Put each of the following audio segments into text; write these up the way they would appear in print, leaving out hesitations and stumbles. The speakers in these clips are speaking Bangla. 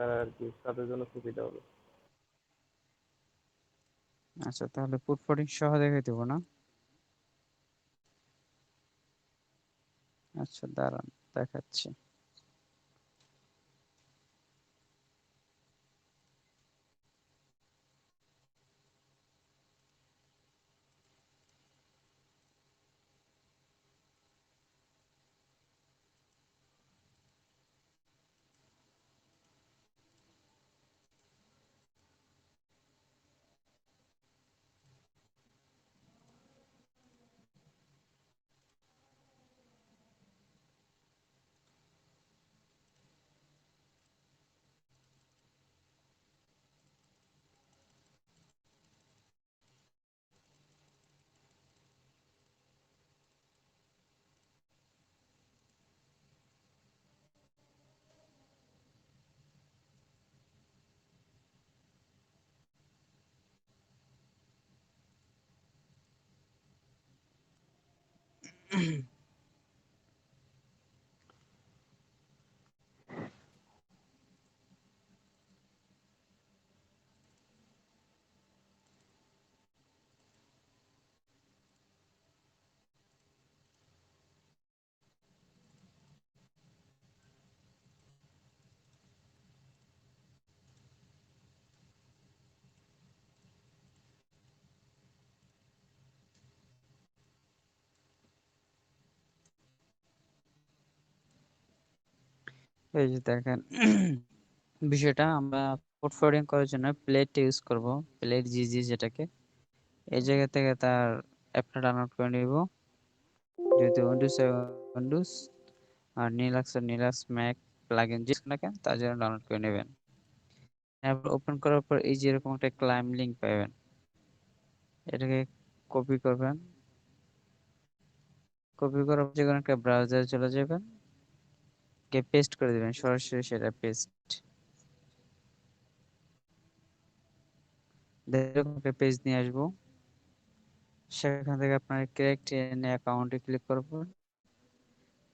তারা আর কি তাদের জন্য সুবিধা হবে। আচ্ছা, তাহলে পুট ফোর্ডিং সহ দেখে দেবো না? আচ্ছা, দাঁড়ান, দেখাচ্ছি। এই যে দেখেন, বিষয়টা আমরা পোর্ট ফরওয়ার্ডিং করার জন্য প্লেট ইউজ করব, প্লেট জিজি যেটাকে। এই জায়গা থেকে তার অ্যাপটা ডাউনলোড করে নিব, যেহেতু উইন্ডোজ উইন্ডোজ আর লিনাক্স ম্যাক প্লাগইন যে না কেন তার জন্য ডাউনলোড করে নেবেন। এরপর ওপেন করার পর এই যে এরকম একটা ক্লাইম লিংক পাবেন, এটাকে কপি করবেন। কপি করার পর যে কোনো একটা ব্রাউজারে চলে যাবেন, কে পেস্ট করে দিবেন সরাসরি, সেটা পেস্ট। এরকম একটা পেজ নিয়ে আসবো। সেখান থেকে আপনার ক্রিয়েট অ্যাকাউন্টে ক্লিক করবেন।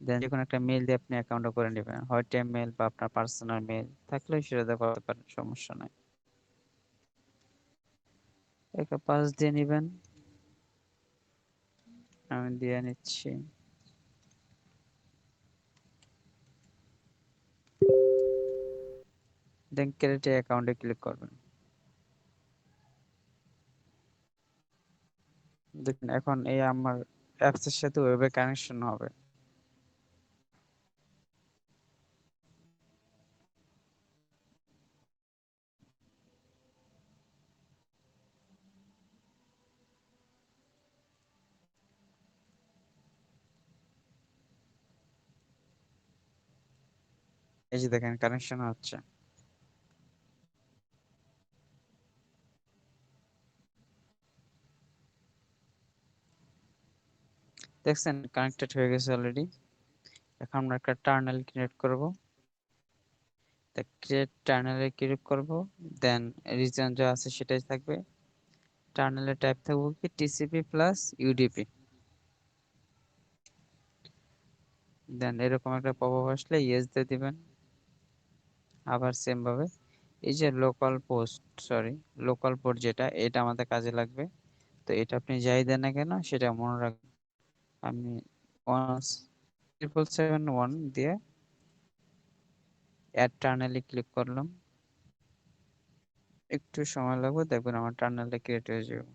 দেন যে কোনো একটা মেইল দিয়ে আপনি অ্যাকাউন্টটা করে নেবেন, হয় টেম মেইল বা আপনার পার্সোনাল মেইল থাকলে সেটা দিয়ে করতে পারেন, সমস্যা নাই। একটা পাস দিয়ে নেবেন, আমি দিয়ে নিচ্ছি। দেন ক্রিয়েট অ্যাকাউন্টে ক্লিক করবেন। দেখুন এখন এই আমার অ্যাপস এর সাথে ওয়েবে কানেকশন হবে। এই যে দেখেন কানেকশন হচ্ছে, দেখছেন কানেক্টেড হয়ে গেছে অলরেডি। এখন আমরা একটা টার্মিনাল ক্রিয়েট করব। তা ক্রিয়েট টার্মিনালে ক্লিক করব, দেন রিজন যা আছে সেটাই থাকবে। টার্মিনালের টাইপ থাকবে কি টিসিপি প্লাস ইউডিপি। দেন এরকম একটা পপআপ আসলে ইয়েস দিয়ে দিবেন। আবার সেম ভাবে এই যে লোকাল পোর্ট যেটা, এটা আমাদের কাজে লাগবে। তো এটা আপনি যাই দেন না কেন সেটা মনে রাখবেন। আমি 777 দিয়ে অ্যাড টার্নেলে ক্লিক করলাম। একটু সময় লাগবে, দেখবেন আমার টার্নেলটা ক্রিয়েট হয়ে যাবে।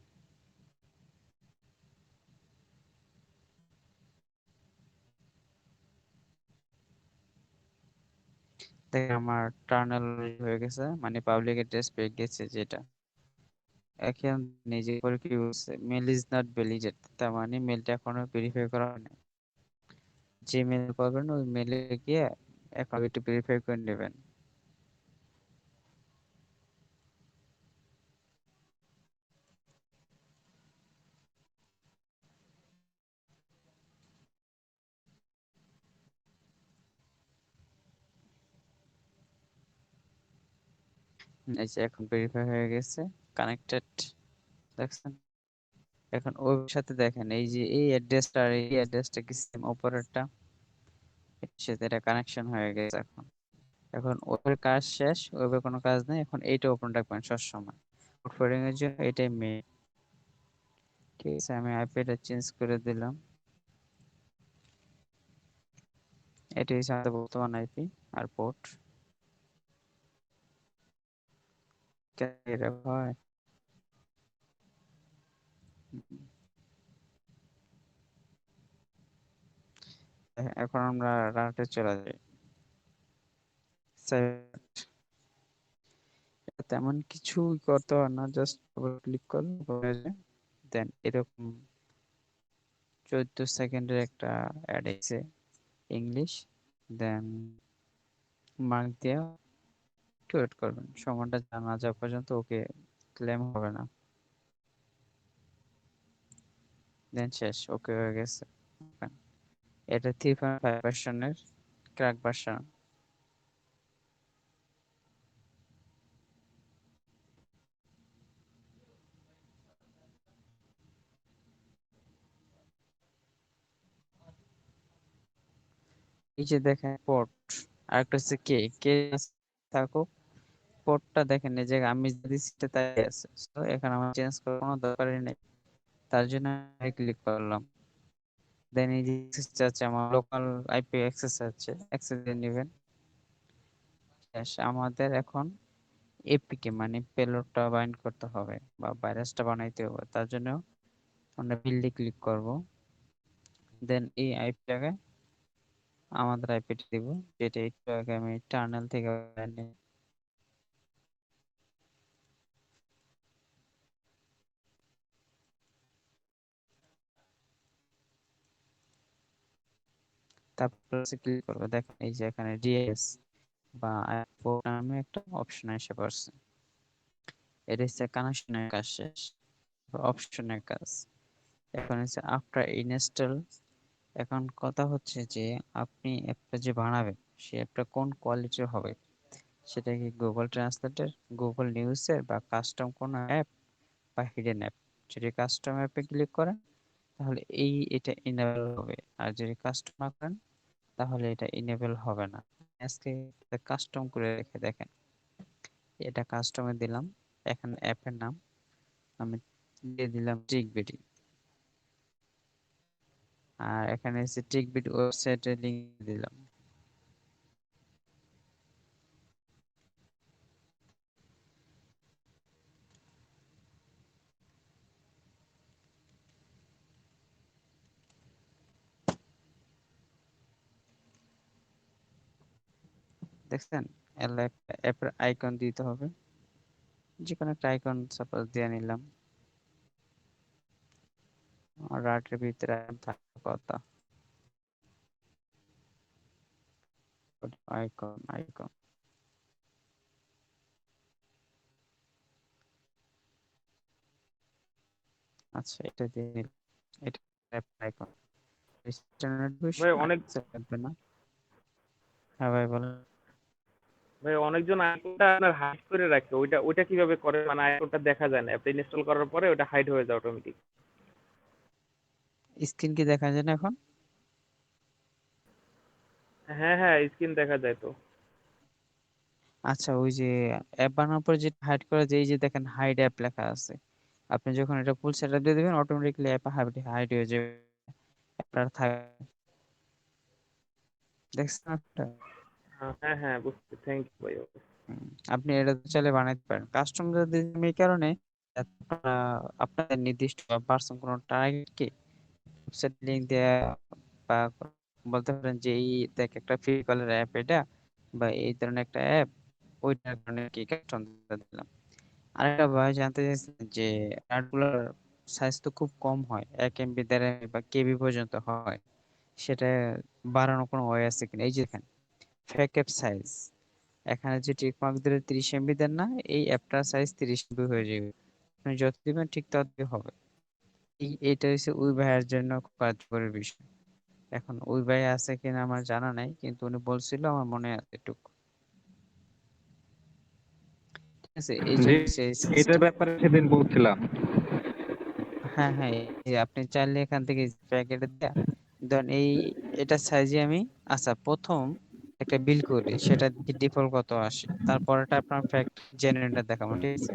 দেখেন আমার টার্নেল হয়ে গেছে, মানে পাবলিক অ্যাড্রেস পেয়ে গেছে যেটা। এখন নিজে করে কি বলছে, মেল ইজ নট ভ্যালিডেট, তার মানে মেলটা এখনো ভেরিফাই করা হয়নি। যে মেল করবেন ওই মেলে গিয়ে অ্যাকাউন্ট ভেরিফাই করে নেবেন। এই যে এখন ভেরিফাই হয়ে গেছে, কানেক্টেড, দেখছেন। এখন ওর সাথে দেখেন এই যে এই অ্যাড্রেসটা আর এই অ্যাড্রেসটা কি সেম, অপারেটরটা এর সাথে এটা কানেকশন হয়ে গেছে এখন। এখন ওয়েবের কাজ শেষ, ওয়েবের কোনো কাজ নেই, এখন এইটা ওপেন রাখবেন সবসময়। কোড ফোল্ডিং এর জন্য এটাই মেইন। ঠিক আছে, আমি আইপিটা চেঞ্জ করে দিলাম। এটি হচ্ছে আমাদের বর্তমান আইপি আর পোর্ট। এটা হয় এখন আমরা রাউটে চলে যাই। তেমন কিছু করতে হয় না, জাস্ট ক্লিক করলে দেন এরকম 14 সেকেন্ডের একটা অ্যাড এসে ইংলিশ, দেন মার্ক দিয়ে একটু ওয়েট করবেন, সময়টা জানা যাওয়া পর্যন্ত ওকে ক্লেম হবে না। দেন শেষ, ওকে হয়ে গেছে। এটা 3.5 ভার্সনের ক্র্যাক ভার্সন। এই যে দেখেন পোর্ট, আরেকটা হচ্ছে কে কে থাকুক, পোর্টটা দেখেন এই যে আমি যদি সিটে তাই আছে, তো এখানে আমার চেঞ্জ করার কোনো দরকারই নেই। তার জন্য আমি ক্লিক করলাম। দেন এই যে অ্যাক্সেস চাচ্ছে, আমার লোকাল আইপি অ্যাক্সেস আছে, অ্যাক্সেস দিয়ে নেবেন। শেষ। আমাদের এখন এপিকে মানে পেলোডটা বাইন্ড করতে হবে বা ভাইরাসটা বানাইতে হবে, তার জন্য আমরা বিল্ডে ক্লিক করব। দেন এই আইপি জায়গায় আমাদের আইপিটি দিব, যেটা একটু আগে আমি টার্নেল থেকে বানিয়ে। তারপর ক্লিক করবো, দেখেন এই যে এখানে ডিএস বা আইপি নামে একটা অপশন এসে পড়ছে। এটা হচ্ছে কানেকশনের কাজ শেষ, অপশনের কাজ। এখন হচ্ছে আফটার ইনস্টল। এখন কথা হচ্ছে যে আপনি অ্যাপটা যে বানাবেন সেই অ্যাপটা কোন কোয়ালিটির হবে, সেটা কি গুগল ট্রান্সলেটর, গুগল নিউজের, বা কাস্টম কোনো অ্যাপ, বা হিডেন অ্যাপ। যদি কাস্টম অ্যাপে ক্লিক করেন তাহলে এটা ইনেবল হবে, আর যদি কাস্টম না করেন তাহলে এটা ইনেবল হবে না। আজকে কাস্টম করে রেখে দেখেন, এটা কাস্টমে দিলাম। এখন অ্যাপের নাম আমি দিয়ে দিলাম টিকবিডি, আর এখানে এসে টিকবিডি ওয়েবসাইটের লিংক দিলাম। দেখছেন, অ্যাপের আইকন দিতে হবে, যে কোনো একটা আইকন সাপোজ দিয়ে নিলাম। রাটের ভিতরে থাকার কথা, আইকন আইকন। আচ্ছা, এটা দিয়ে নিলাম, এটা অ্যাপ আইকন। স্ট্যান্ডার্ড ভাই বিষয় অনেক লাগবে না। হ্যাঁ ভাই বলেন। ভাই অনেকজন আইকনটা আপনার হাইড করে রাখে, ওইটা ওইটা কিভাবে করে, মানে আইকনটা দেখা যায় না অ্যাপটা ইনস্টল করার পরে, ওটা হাইড হয়ে যায় অটোমেটিক। স্ক্রিন কি দেখা যায় না এখন? হ্যাঁ হ্যাঁ, স্ক্রিন দেখা যায় তো। আচ্ছা, ওই যে অ্যাপ বানানোর পর যেটা হাইড করা যায়, এই যে দেখেন হাইড অ্যাপ লেখা আছে, আপনি যখন এটা ফুল সেটআপ দিয়ে দিবেন অটোমেটিক্যালি অ্যাপ হাইড হয়ে যাবে, আপনার থাকে। দেখছেন আপনি? হ্যাঁ হ্যাঁ, বুঝতে, থ্যাংক ইউ ভাই। হুম, আপনি এটা চাইলে বানাইতে পারেন কাস্টম যদি এই কারণে আপনারা আপনাদের নির্দিষ্ট পার্সন কোনো টার্গেটকে ওয়েবসাইট লিংক দেয়া, বা বলতে পারেন যে এই দেখ একটা ফ্রি কলের অ্যাপ এটা, বা এই ধরনের একটা অ্যাপ, ওইটার কারণে কি কাস্টম দিলাম। আরেকটা ভাই জানতে চাইছিলেন যে অ্যাডগুলোর সাইজ তো খুব কম হয়, 1 MB 1.5 MB বা কেবি পর্যন্ত হয়, সেটা বাড়ানোর কোনো ওয়ে আছে কিনা? এই যে দেখেন ফেক অ্যাপ সাইজ, এখানে যে টিক মার্ক দিলে 30 MB দেন না, এই অ্যাপটার সাইজ 30 MB হয়ে যাবে, আপনি যত দিবেন ঠিক ততই হবে। এইটা হচ্ছে ওই ভাইয়ের জন্য খুব কার্যকরী বিষয়। এখন ওই ভাই আছে কিনা আমার জানা নাই, কিন্তু উনি বলছিল, আমার মনে আছে এটুকু। ঠিক আছে, এই জি, জন্য সেই এটার সিস্টেম। ব্যাপারে সেদিন বলছিলাম। হ্যাঁ হ্যাঁ, এই আপনি চাইলে এখান থেকে প্যাকেটে দেয়া, ধরেন এই এটা সাইজে আমি, আচ্ছা প্রথম একটা একটা বিল করি, সেটা দেখি ডিফল্ট কত আসে, তারপরটা আপনার ফ্যাক্ট জেনারেটর দেখাবো, ঠিক আছে?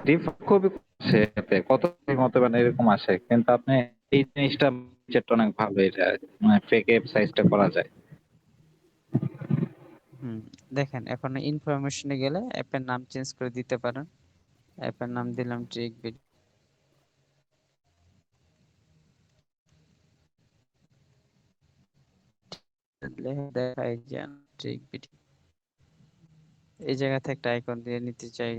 ডিফল্ট খুবই কম আসে এতে, কত মতো মানে এরকম আসে, কিন্তু আপনি এই জিনিসটা যেটা অনেক ভালো, এটা মানে ফেক অ্যাপ সাইজটা করা যায়। হুম, দেখেন এখন ইনফরমেশনে গেলে অ্যাপের নাম চেঞ্জ করে দিতে পারেন। অ্যাপের নাম দিলাম ট্রিক বিডি, দেখাই যে ট্রিক বিডি, এই জায়গা থেকে একটা আইকন দিয়ে নিতে চাই।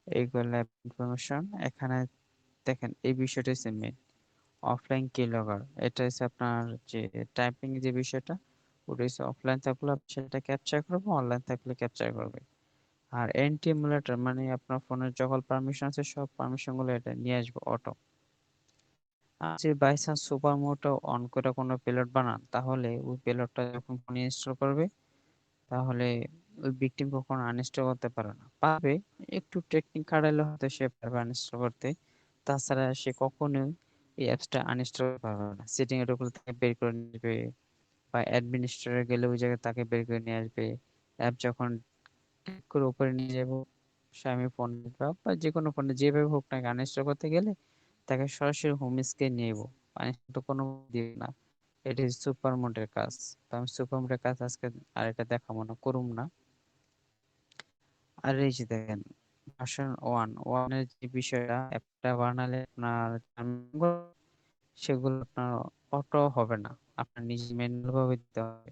এইগুলো ইনফরমেশন এখানে দেখেন, এই বিষয়টা হচ্ছে মেন অফলাইন কিলগার। এটা হচ্ছে আপনার যে টাইপিং যে বিষয়টা, ওটা হচ্ছে অফলাইন থাকলে আপনি সেটা ক্যাপচার করবে, অনলাইন থাকলে ক্যাপচার করবে। আর এনটি এমুলেটর মানে আপনার ফোনের যখন পারমিশন আছে সব পারমিশন গুলো এটা নিয়ে আসবে অটো। আর যে বাই চান্স সুপার মোডটা অন করে কোনো পেলোড বানান, তাহলে ওই পেলোডটা যখন ফোনে ইনস্টল করবে, তাহলে ওই ভিকটিম কখনো আনইনস্টল করতে পারে না। পারবে, একটু টেকনিক খাটাইলে হয়তো সে পারবে আনইনস্টল করতে, তাছাড়া সে কখনোই এই অ্যাপসটা আনইনস্টল করতে পারবে না। সেটিং এর উপর থেকে বের করে নেবে, বা অ্যাডমিনিস্ট্রেটর গেলে ওই জায়গায় তাকে বের করে নিয়ে আসবে। অ্যাপ যখন ক্লিক করে উপরে নিয়ে যাব, Xiaomi ফোন বা যে কোনো ফোনে যেভাবে হোক না আনইনস্টল করতে গেলে তাকে সরাসরি হোম স্ক্রিন নিয়ে যাবো, আনইনস্টল তো কোনো দিবে না। এটি সুপার মোডের কাজ। তো আমি সুপার মোডের কাজ আজকে আর এটা দেখাবো না, করুম না। আর এই যে দেখেন ভার্সন ওয়ান এর যে বিষয়টা, অ্যাপটা বানালে আপনার সেগুলো আপনার অটো হবে না, আপনার নিজে ম্যানুয়াল ভাবে দিতে হবে।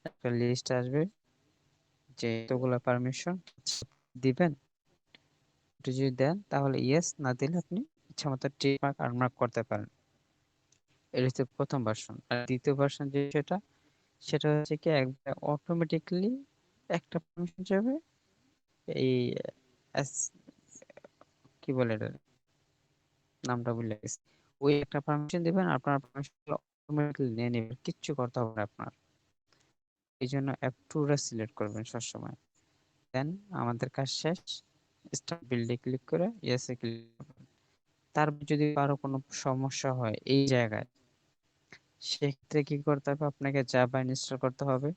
একটা লিস্ট আসবে যে এতগুলো পারমিশন দিবেন, এটা যদি দেন তাহলে ইয়েস, না দিলে আপনি ইচ্ছা মতো টিক মার্ক আনমার্ক করতে পারেন। এটা হচ্ছে প্রথম ভার্সন। আর দ্বিতীয় ভার্সন যে সেটা, সেটা হচ্ছে কি একবার অটোমেটিক্যালি একটা পারমিশন যাবে, এই এস- কি বলে এটা, নামটা ভুলে গেছি। ওই একটা পারমিশন দিবেন, আপনার পারমিশন অটোমেটিক্যালি নিয়ে নেবেন, কিচ্ছু করতে হবে না আপনার। এই জন্য অ্যাপ টুরা সিলেক্ট করবেন সবসময়। দেন আমাদের কাজ শেষ, স্টার্ট বিল্ডে ক্লিক করে ইয়েসে ক্লিক করবেন। তারপর যদি কারো কোনো সমস্যা হয় এই জায়গায়, সেক্ষেত্রে কি করতে হবে, আপনাকে জাভা ইনস্টল করতে হবে,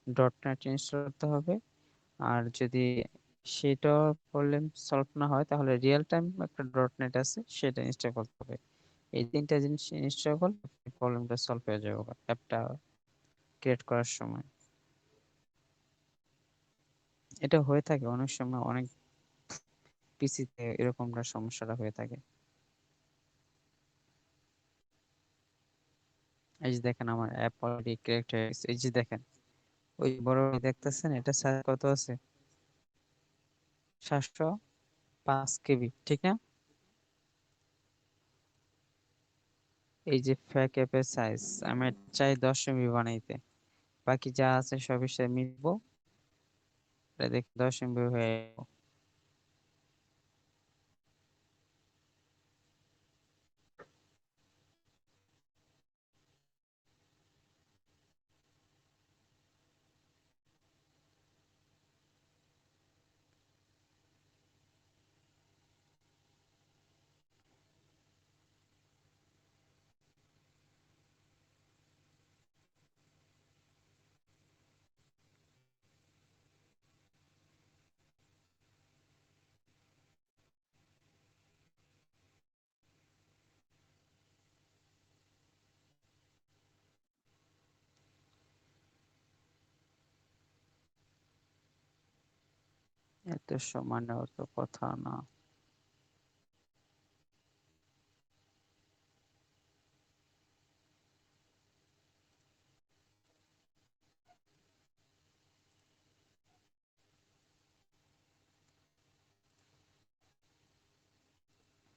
ডট নেট ইনস্টল করতে হবে। আর যদি সেটা প্রবলেম সলভ না হয়, তাহলে রিয়েল টাইম একটা ডট নেট আছে, সেটা ইনস্টল করতে হবে। এই তিনটা জিনিস ইনস্টল করলে প্রবলেমটা সলভ হয়ে যাবে অ্যাপটা ক্রিয়েট করার সময়। এটা হয়ে থাকে অনেক সময়, অনেক পিসিতে এরকমটা সমস্যাটা হয়ে থাকে। এই যে দেখেন আমার অ্যাপ অলরেডি ক্রিয়েট হয়ে গেছে। এই যে দেখেন ওই বড় দেখতেছেন, এটা সাইজ কত আছে, 705 কেবি, ঠিক না? এই যে ফেক অ্যাপের সাইজ, আমি চাই 10 MB বানাইতে, বাকি যা আছে সবই সে মিলবো, এটা দেখ 10 MB হয়ে গেল। এত সময় নেওয়ার তো কথা না।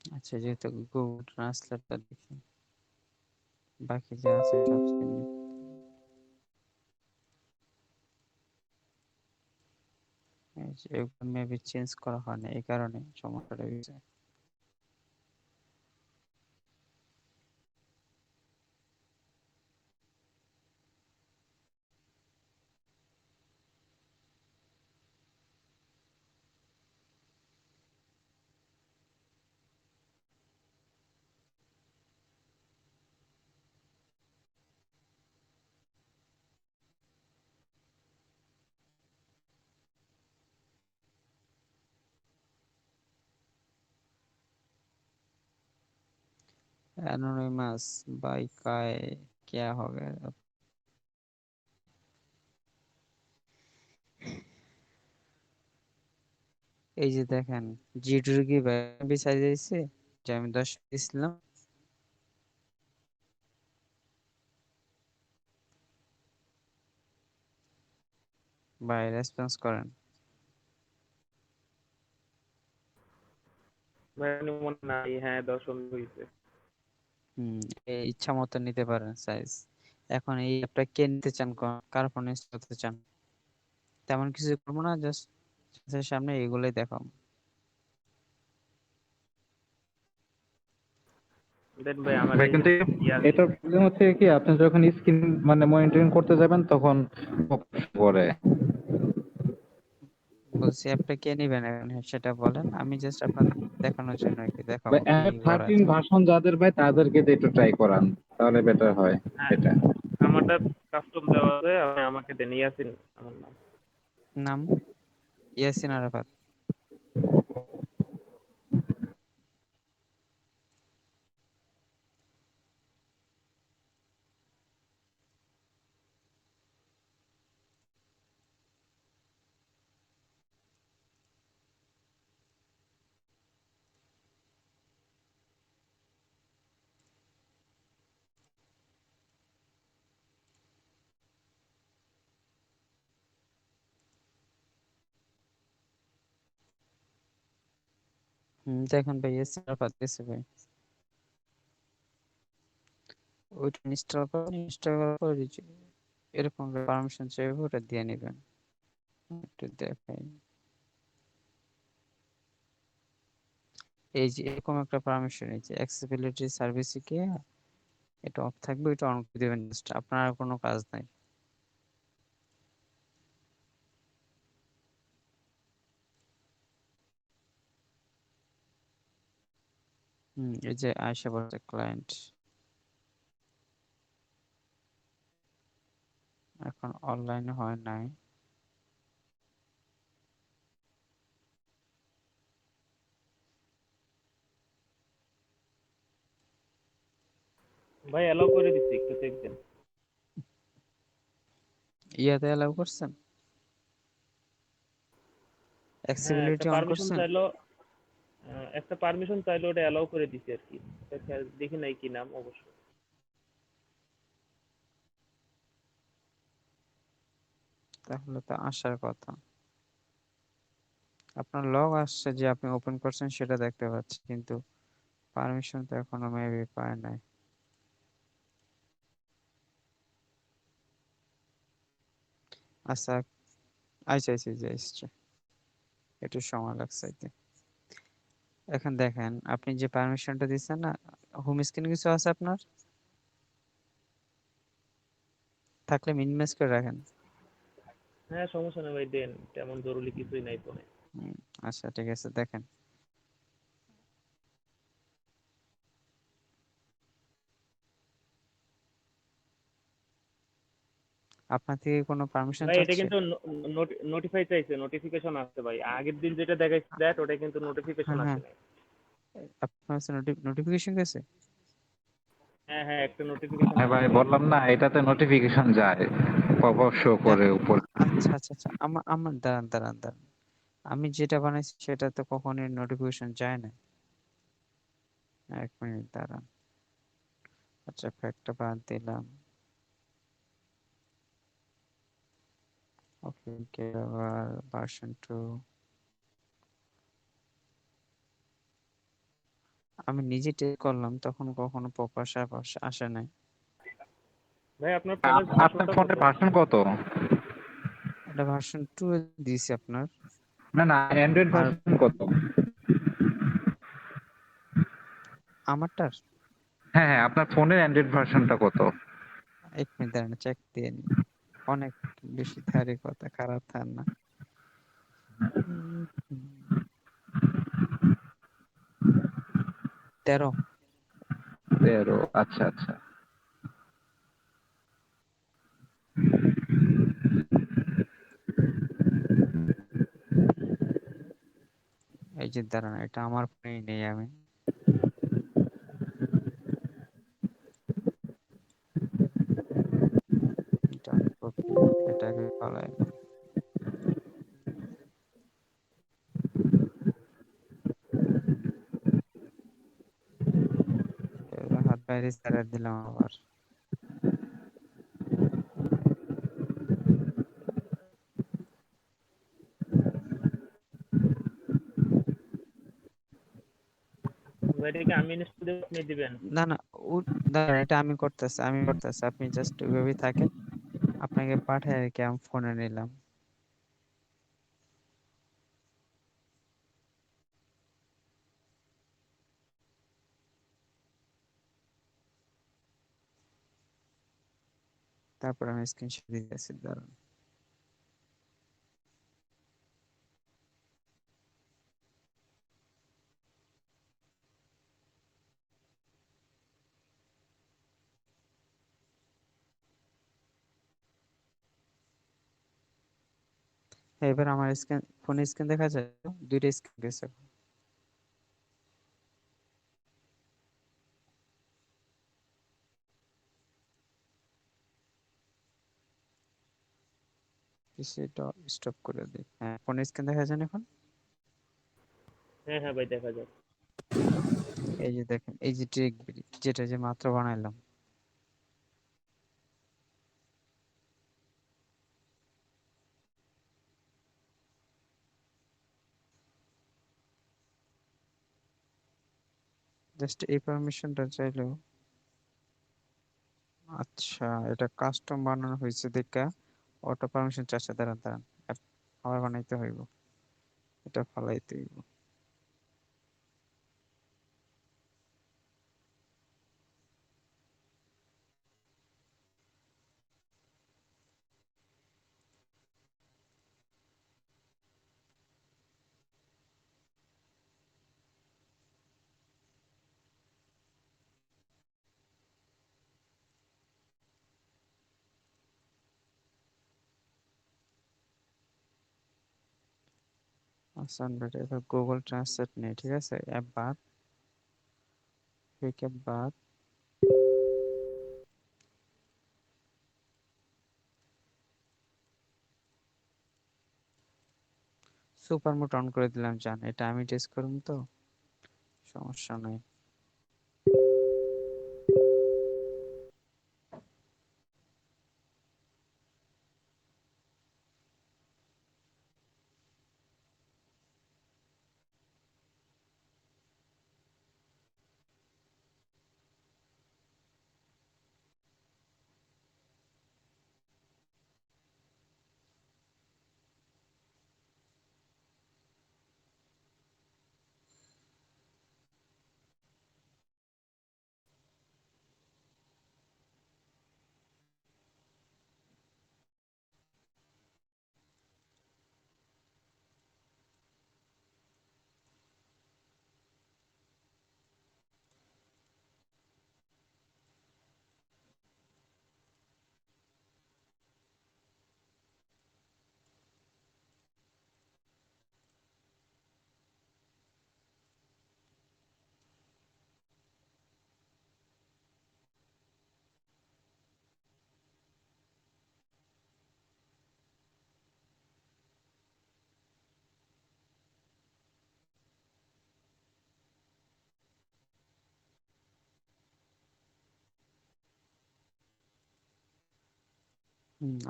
আচ্ছা, যেহেতু গুগল ট্রান্সলেটটা দেখি, বাকি যা আছে সব সেম। এগুলো মেবি চেঞ্জ করা হয় না, এই কারণে সমস্যাটা হয়েছে। অ্যানোনিমাস বাই काय क्या हो गया अब? এই যে দেখেন জিটুর কি ভাই সাইজ দিয়েছে যে আমি 10 দিছিলাম। ভাই রেসপন্স করেন। ভাই আমি মনে নাই, হ্যাঁ 10 হয়েছে। হুম, এই ইচ্ছা মতো নিতে পারেন সাইজ। এখন এই অ্যাপটা কে নিতে চান, কার ফোনে ইনস্টল করতে চান? তেমন কিছু করবো না, জাস্ট সামনে এগুলোই দেখাবো। দেন ভাই আমার ভাই এই কিন্তু ইয়ার এটার প্রবলেম হচ্ছে কি, আপনি যখন স্ক্রিন মানে মনিটরিং করতে যাবেন তখন পরে বলছি অ্যাপটা কে নিবেন এখন, সেটা বলেন, আমি জাস্ট আপনার দেখানোর জন্য আর কি দেখাবো কি করা 13 যায়। ভার্সন যাদের ভাই তাদেরকে দিয়ে একটু ট্রাই করান, তাহলে বেটার হয় হ্যাঁ এটা। আমারটা কাস্টম দেওয়া আছে, আমি আমাকে দেন ইয়াসিন আমার নাম। নাম ইয়াসিন আরাফাত। দেখুন ভাই ইয়াসিন আরাফাত গেছে ভাই। ওইটা ইনস্টল করুন, ইনস্টল করার পর এরকম পারমিশন চাইবে, ওটা দিয়ে নেবেন। একটু দেখাই, এই যে এরকম একটা পারমিশন, এই যে অ্যাক্সেসিবিলিটি সার্ভিসে গিয়ে এটা অফ থাকবে, এটা অন করে দিবেন, জাস্ট আপনার আর কোনো কাজ নাই। এই যে আয়শা বলছে ক্লায়েন্ট, এখন অনলাইনে হয় নাই। ভাই অ্যালাউ করে দিচ্ছি, একটু দেখবেন। ইয়াতে অ্যালাউ করছেন, হ্যাঁ একটা অ্যাক্সেসিবিলিটি অন পারমিশন করছেন? চাইলো, একটা পারমিশন চাইলো, ওটা অ্যালাউ করে দিছি আর কি। দেখি নাই কি নাম অবশ্য। তাহলে তো আসার কথা। আপনার লগ আসছে যে আপনি ওপেন করছেন সেটা দেখতে পাচ্ছি, কিন্তু পারমিশন তো এখনো মেবি পায় নাই। আচ্ছা, আচ্ছা আচ্ছা আচ্ছা, এসছে, একটু সময় লাগছে এতে। এখন দেখেন আপনি যে পারমিশনটা দিচ্ছেন না, হোম স্ক্রিনে কিছু আছে আপনার? থাকলে মিনিমাইজ করে রাখেন। হ্যাঁ সমস্যা নেই ভাই, দেন, তেমন জরুরি কিছুই নাই ফোনে। হুম, আচ্ছা ঠিক আছে, দেখেন আপনার থেকে কোনো পারমিশন ভাই এটা চাচ্ছে? কিন্তু নোটিফাই চাইছে, নোটিফিকেশন আসছে ভাই, আগের দিন যেটা দেখাইছে দ্যাট ওটা কিন্তু নোটিফিকেশন হ্যাঁ হ্যাঁ, আসে নাই। আপনার নোটিফিকেশন গেছে? হ্যাঁ হ্যাঁ একটা নোটিফিকেশন হ্যাঁ ভাই আসছে। বললাম না, এটাতে নোটিফিকেশন যায়, পপআপ শো করে উপর। আচ্ছা আচ্ছা আচ্ছা, আমার আমার দাঁড়ান দাঁড়ান দাঁড়ান, আমি যেটা বানাইছি সেটা তো কখনোই নোটিফিকেশন যায় না। এক মিনিট দাঁড়ান, আচ্ছা ফ্যাক্টটা বাদ দিলাম। ওকে ওকে, আবার ভার্সন 2 আমি নিজে টেস্ট করলাম, তখন কখনো প্রকাশ আসে নাই। ভাই আপনার ফোনের আপনার ভার্সনটা কত? ফোনের ভার্সন কত? এটা ভার্সন 2 দিয়েছি আপনার। না না, অ্যান্ড্রয়েড আর ভার্সন কত? আমারটার, হ্যাঁ হ্যাঁ, আপনার ফোনের অ্যান্ড্রয়েড ভার্সনটা কত? এক মিনিট দাঁড়ান চেক দিয়ে নি। অনেক বেশি থারি কথা, খারাপ থার না। উম, হুম, 13। 13, আচ্ছা আচ্ছা। এই যে দাঁড়ান, এটা আমার ফোনেই নেই আমি। বাইরে ছেড়ে দিলাম আবার। এটাকে আমি ইনস্টল দেব, আপনি দিবেন? না না, দাঁড়ান, এটা আমি করতেছি, আপনি জাস্ট ওইভাবেই থাকেন। আপনাকে পাঠায় রেখে আমি ফোনে নিলাম। তারপর আমি স্ক্রিনশট দিতেছি, দাঁড়ান। হ্যাঁ, এবার আমার স্ক্রিন, ফোনে স্ক্রিন দেখা যায় তো? দুইটা স্ক্রিন গেছে। সেটা স্টপ করে দিই। হ্যাঁ, ফোনে স্ক্রিন দেখা যায় না এখন? হ্যাঁ হ্যাঁ ভাই, দেখা যাক। এই যে দেখেন, এই যে ট্রিক যেটা যে মাত্র বানাইলাম। জাস্ট এই পারমিশনটা চাইলেও। আচ্ছা, এটা কাস্টম বানানো হয়েছে দেখা অটো পারমিশন চাচ্ছে, দাঁড়ান দাঁড়ান, আবার বানাইতে হইব, এটা ফালাইতে হইব। আচ্ছা, এবার গুগল ট্রান্সলেট নেই, ঠিক আছে, অ্যাপ বাদ, কুইক অ্যাপ বাদ। সুপার মোড অন করে দিলাম, জান, এটা আমি টেস্ট করুম তো, সমস্যা নাই।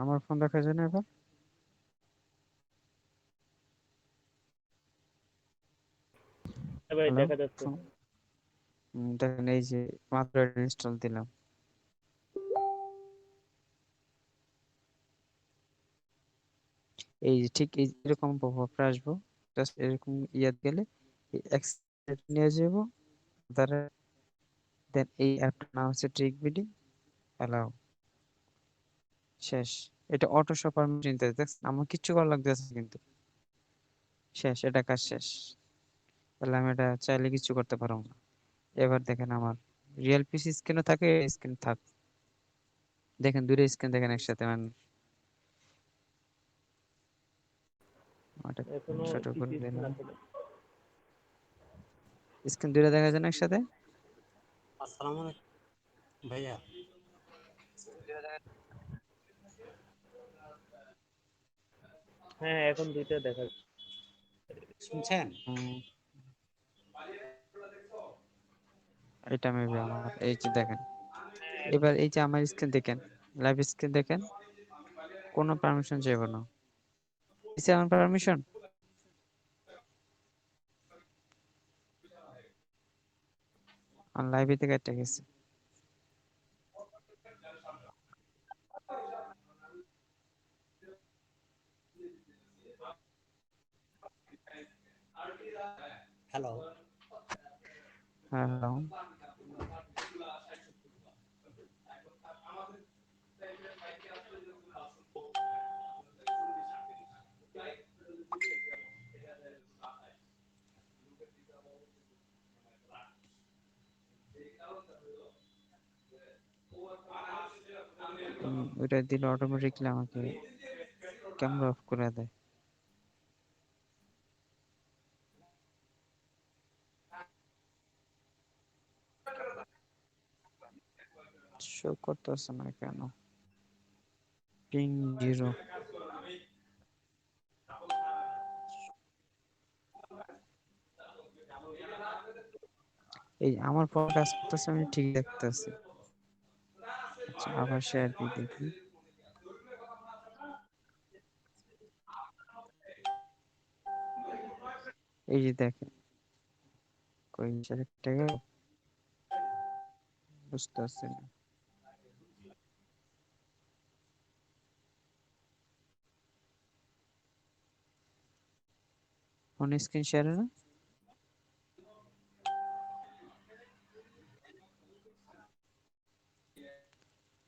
আমার ফোন দেখা যায় না এবার? হ্যাঁ ভাই, হ্যালো, দেখা যাচ্ছে। দেখেন, এই যে মাত্র ইনস্টল দিলাম। এই যে ঠিক এই এরকম পপআপটা আসবো, জাস্ট এরকম ইয়ে গেলে অ্যাক্সেপ্ট নিয়ে যাব, তারা দেন এই অ্যাপটার নাম হচ্ছে ট্রিক বিডি, অ্যালাউ, শেষ। এটা অটো শো পারমিশন দিতে দেখছেন, আমার কিচ্ছু করা লাগতেছে না কিন্তু, শেষ, এটা কাজ শেষ। তাহলে আমি এটা চাইলে কিছু করতে পারবো না। এবার দেখেন আমার রিয়েল পিসি স্ক্রিনও থাকে, স্ক্রিন থাক, দেখেন দুটো স্ক্রিন দেখেন একসাথে, মানে ওটা এখনো ছোট করে পিসি স্ক্রিন দিলাম, আছে না? স্ক্রিন দুটো দেখা যায় না একসাথে। আসসালামু আলাইকুম ভাইয়া। হ্যাঁ, এখন দুইটা দেখা যাচ্ছে। শুনছেন? হুম, এটা মেবি আমার, এই যে দেখেন। এবার এই যে আমার স্ক্রিন দেখেন, লাইভ স্ক্রিন দেখেন, কোনো পারমিশন চাইবো না। দিছে আমার পারমিশন? আর লাইভে থেকে একটা গেছে। হ্যালো। হ্যাঁ, হ্যালো। ওইটা দিলে অটোমেটিকলি আমাকে ক্যামেরা অফ করে দেয়। শো করতেছে না কেন? পিং 0। এই আমার ফোন কাজ করতেছে, আমি ঠিক দেখতেছি। আচ্ছা, আবার শেয়ার দিয়ে দেখি। এই যে দেখেন, কই সেটা গেল, বুঝতেছি না। ফোন স্ক্রিন শেয়ার না?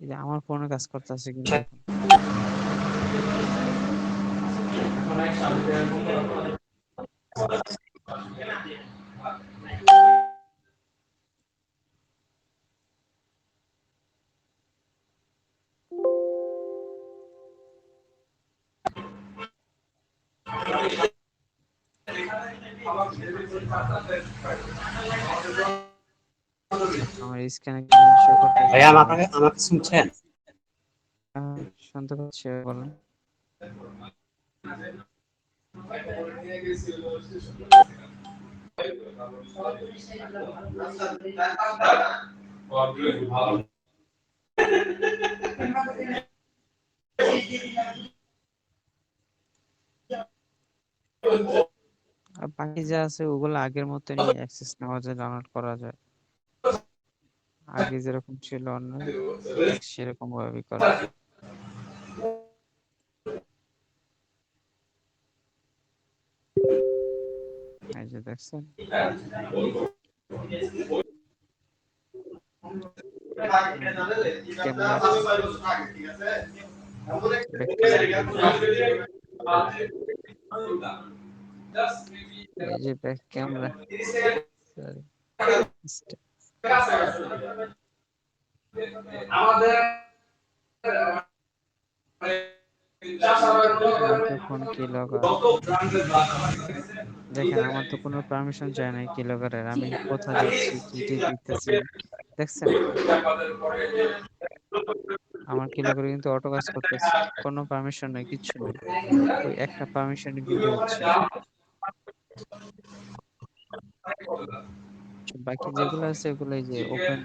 এই যে আমার ফোনে কাজ করতেছে কিন্তু এখন। আমার স্ক্রিনে শো করতেছে ভাইয়া না। আমাকে আমাকে শুনছেন? শুনতে পাচ্ছি, বলেন। আর বাকি যা আছে ওগুলো আগের মতনই অ্যাক্সেস নেওয়া যায়, ডাউনলোড করা যায়। আগে যেরকম ছিল অন্য, ঠিক সেরকম ভাবেই করা যায়। এই যে দেখছেন, ক্যামেরা, ব্যাক ক্যামেরা, এই যে back camera, sorry, microphone keylogger. দেখেন আমার তো কোনো পারমিশন চাই নাই কিলগারের, আমি কোথাও যাচ্ছি, কি দিতেছি দেখছেন? আমার কিলগারে কিন্তু অটো কাজ করতেছে, কোনো পারমিশন নাই, কিচ্ছু নাই। ওই একটা পারমিশনই দিতে হচ্ছে। বাকি যেগুলো আছে ওগুলো এই যে ওপেন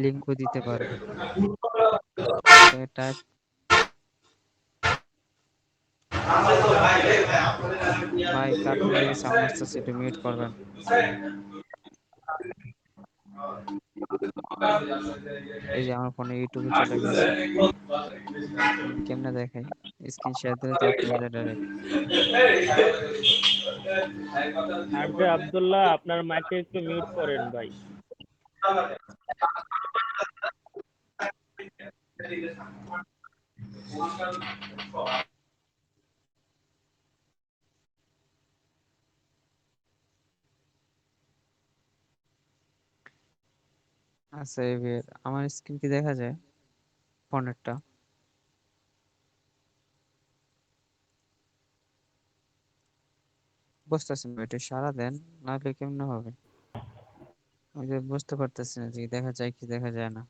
লিংকও দিতে পারে। টাইপ, ভাই কার্টুন থেকে সাউন্ড আসতেছে, একটু মিউট করবেন। এই যে আমার ফোনে ইউটিউবে চলে গেছে। কেমনে দেখাই? স্ক্রিন শেয়ার দিলে তো অফ হয়ে যায় ডাইরেক্ট। আর যে আব্দুল্লাহ, আপনার মাইকটা একটু মিউট করেন ভাই। আচ্ছা, এবার আমার স্ক্রিন কি দেখা যায় ফোনেরটা? বুঝতেছি না, এটা সারা দেন, নাহলে কেমনে হবে? ওই যে বুঝতে পারতেছি না যে দেখা যায় কি দেখা যায় না।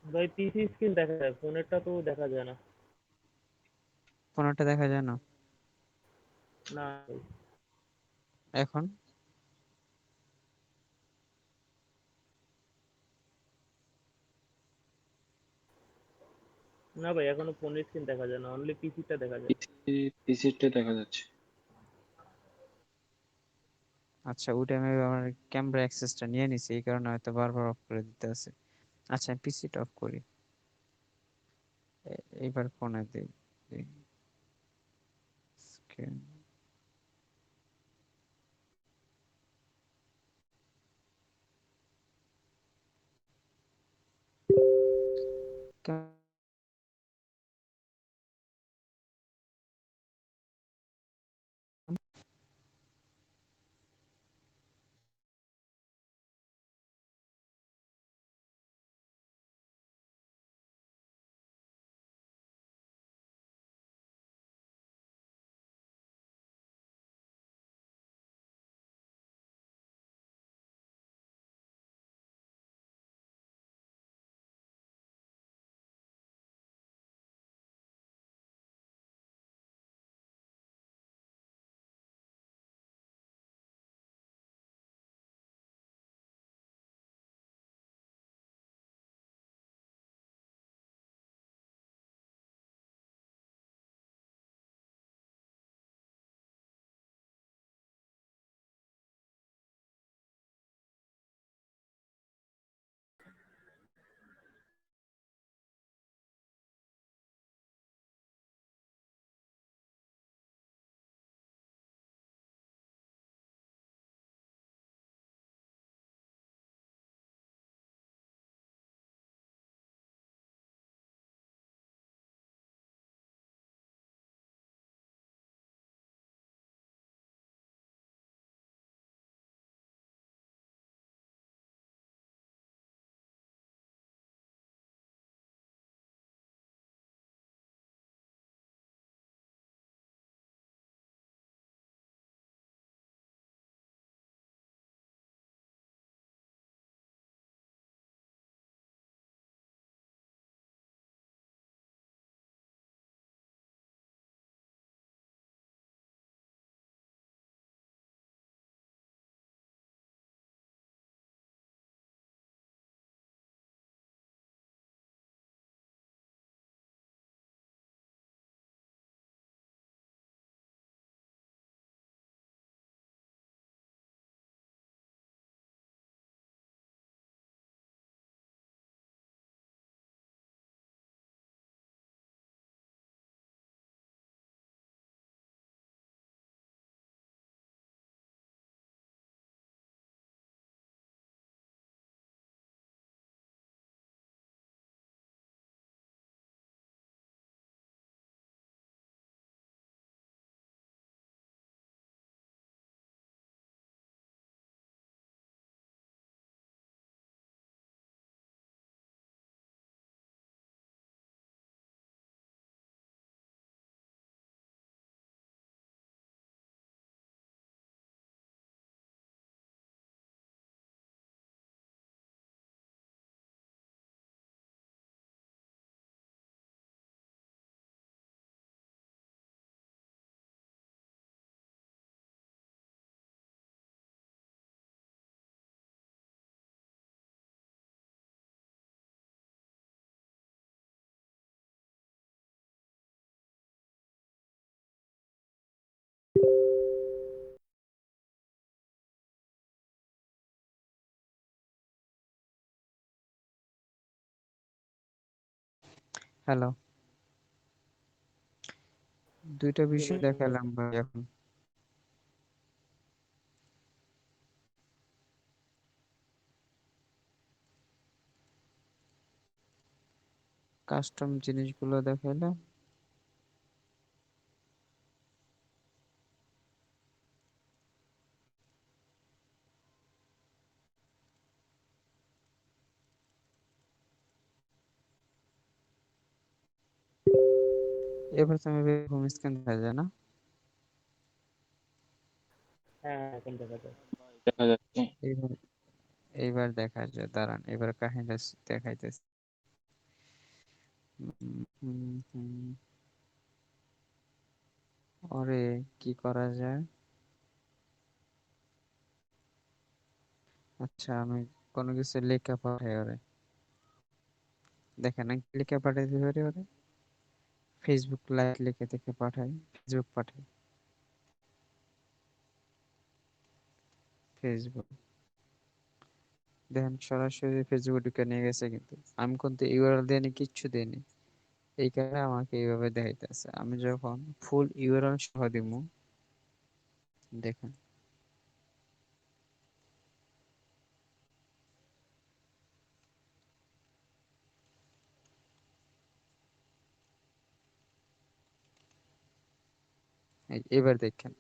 ভাই পিসি স্ক্রিন দেখা যায়, ফোনেরটা তো দেখা যায় না। ফোনেরটা দেখা যায় না? না ভাই। এখন না ভাই, এখনো ফোনের স্ক্রিন দেখা যায় না, অনলি পিসিটা দেখা যায়। পিসিটা দেখা যাচ্ছে। আচ্ছা, ওই টাইমে আমার ক্যামেরা অ্যাক্সেসটা নিয়ে নিছি, এই কারণে হয়তো বারবার অফ করে দিতে আছে। আচ্ছা, আমি পিসিটা অফ করি। এইবার ফোনে দিই। স্ক্রিন হ্যালো, দুইটা জি বিষয় ভাই, দেখালাম শুনতেছি। ভাই। এখন কাস্টম জিনিসগুলো দেখাইলাম। এবার তো আমি হোম স্ক্রিন দেখা যায় না? হ্যাঁ হ্যাঁ, এখন দেখা যায়। দেখা যাচ্ছে। এইবার এইবার দেখা যায়, দাঁড়ান, এবার কাহিনীটা দেখাইতেছি। হুম, হুম, হুম। ওরে কি করা যায়? আচ্ছা, আমি কোনো কিছু লেখা পাঠাই ওরে। দেখেন আমি কি লেখা পাঠাইতে পারি ওরে। ফেসবুক লাইভ লিখে দেখে পাঠাই, ফেসবুক পাঠাই, ফেসবুক। দেখেন সরাসরি ফেসবুক ঢুকে নিয়ে গেছে, কিন্তু আমি কিন্তু ইউআরএল দেইনি, কিচ্ছু দেইনি। এই কারণে আমাকে এইভাবে দেখাইতেছে। আমি যখন ফুল ইউআরএল সহ দিমু, দেখেন এবার দেখেন,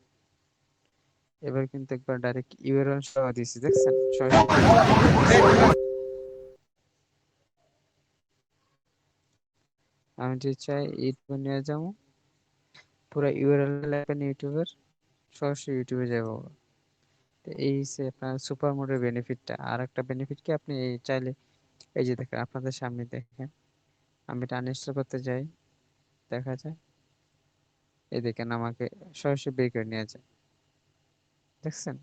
এবার কিন্তু একবার ডাইরেক্ট ইউআরএল সহ দিছি, দেখছেন সরাসরি ফেসবুক ঢুকে গেছে। আমি যদি চাই ইউটিউবে নিয়ে যাবো, পুরো ইউআরএল লেখেন ইউটিউবের, সরাসরি ইউটিউবে যাবো। তো এই হচ্ছে আপনার সুপার মোডের বেনিফিটটা। আর একটা বেনিফিট কি, আপনি এই চাইলে এই যে দেখেন আপনাদের সামনে দেখেন, আমি এটা আনইনস্টল করতে যাই, দেখা যায় এই দেখেন আমাকে সরাসরি বের করে নিয়ে যায়, দেখছেন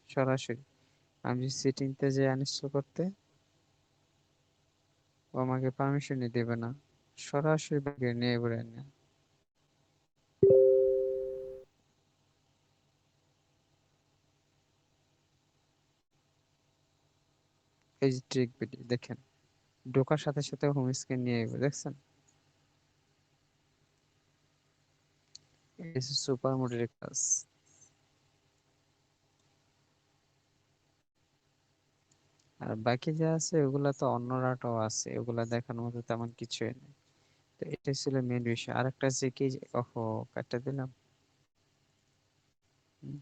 সরাসরি। আমি সেটিংতে যে আনইনস্টল করতে, ও আমাকে পারমিশনই দেবে না, সরাসরি বের করে নিয়ে ঘুরে নেয়। এই যে ট্রিক ভিডিও দেখেন, ঢোকার সাথে সাথে হোম স্ক্রিন নিয়ে যাবে, দেখছেন। এই সুপার মোডের কাজ। আর বাকি যা আছে ওগুলা তো অন্যরাটাও আছে, ওগুলা দেখানোর মতো তেমন কিছুই নেই। তো এটা ছিল মেন বিষয়। আরেকটা আছে কি ওহো, কাটটা দিলাম। হুম,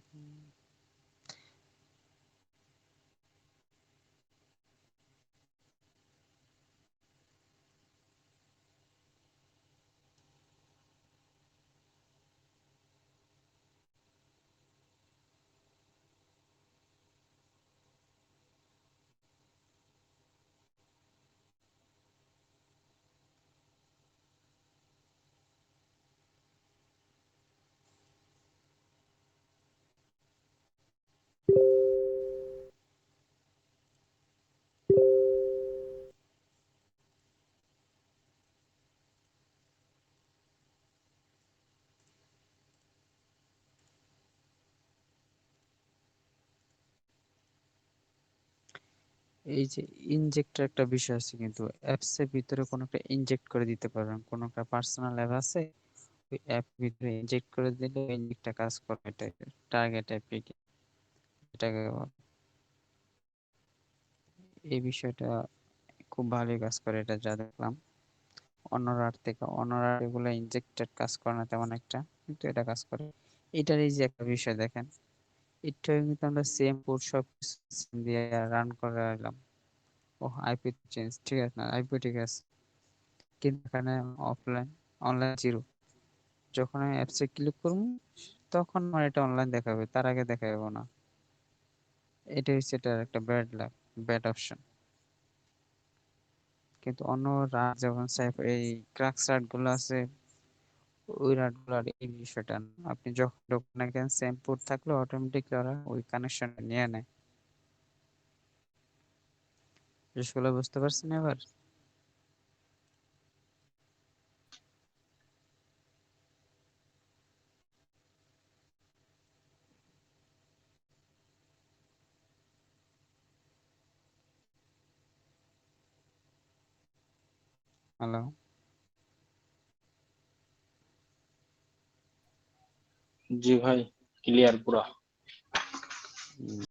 এই যে ইনজেক্টর একটা বিষয় আছে, কিন্তু অ্যাপস এর ভিতরে কোনো একটা ইনজেক্ট করে দিতে পারবেন। কোনো একটা পার্সোনাল অ্যাপ আছে, ওই অ্যাপ ভিতরে ইনজেক্ট করে দিলে ইনজেক্টটা কাজ করবে টাইপের টার্গেট অ্যাপ্লিকেশন, এটাকে বলে। এই বিষয়টা খুব ভালোই কাজ করে, এটা যা দেখলাম অন্যরা থেকে। অন্যরা এগুলো ইনজেক্টেড কাজ করে না তেমন একটা, কিন্তু এটা কাজ করে। এটার এই যে একটা বিষয় দেখেন, এটা কিন্তু আমরা সেম কোড সব কিছু দিয়ে রান করে রাখলাম। ও আইপি চেঞ্জ, ঠিক আছে না, আইপি ঠিক আছে, কিন্তু এখানে অফলাইন অনলাইন জিরো। যখন আমি অ্যাপসে ক্লিক করব তখন আমার এটা অনলাইন দেখাবে, তার আগে দেখাবে না। এটা হচ্ছে এটার একটা ব্যাড লাক, ব্যাড অপশন। কিন্তু অন্য রাত যখন এই ক্রাক্স রাট গুলো আছে, ওই রাট গুলোর এই বিষয়টা না। আপনি যখন ঢোকেন কেন সেম পোর্ট থাকলে অটোমেটিকলি ওরা ওই কানেকশন নিয়ে নেয়। জিনিসগুলো বুঝতে পারছেন এবার? হ্যালো। জি ভাই, ক্লিয়ার পুরা।